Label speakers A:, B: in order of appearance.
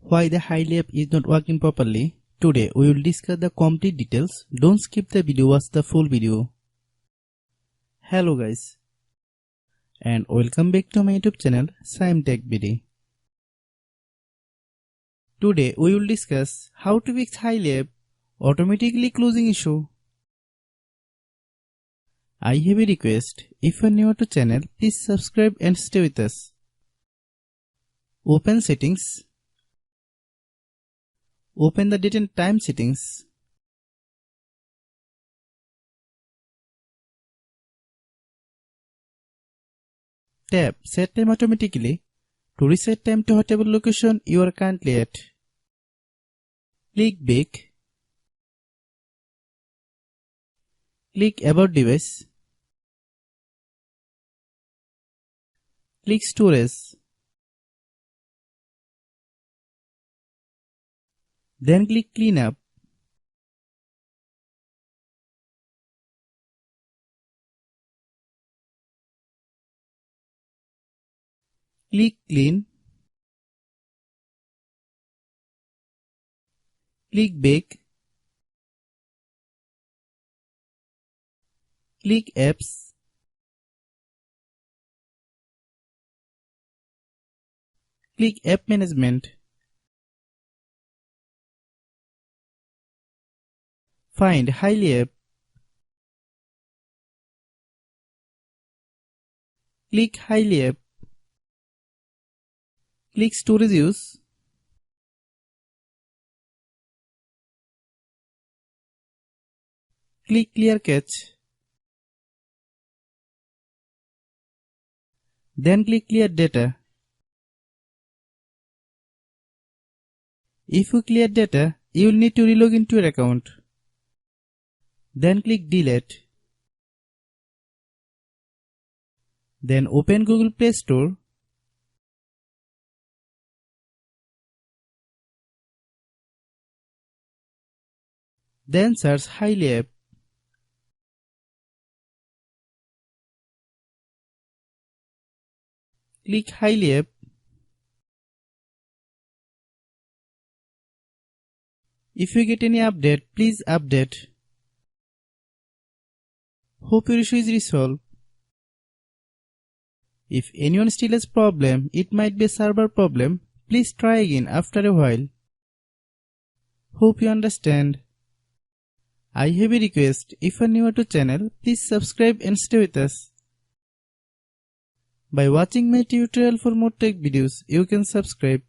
A: Why the Hily app is not working properly? Today we will discuss the complete details. Don't skip the video, watch the full video. Hello guys, and welcome back to my YouTube channel Shaem Tech BD. Today we will discuss how to fix Hily app automatically closing issue. I have a request. If you are new to channel, please subscribe and stay with us. Open settings. Open the date and time settings. Tap Set Time Automatically to reset time to whatever location you are currently at. Click Back. Click About Device. Click Storage. Then click Cleanup. Click Clean. Click Back. Click Apps. Click App Management. Find Hily app. Click Hily app. Click Storage Use. Click Clear Cache. Then click Clear Data. If you clear data, you will need to relog into your account. Then click Delete. Then open Google Play Store. Then search Hily app. Click Hily app. If you get any update, please update. Hope your issue is resolved. If anyone still has problem, it might be a server problem. Please try again after a while. Hope you understand. I have a request. If you are new to channel, please subscribe and stay with us. By watching my tutorial for more tech videos, you can subscribe.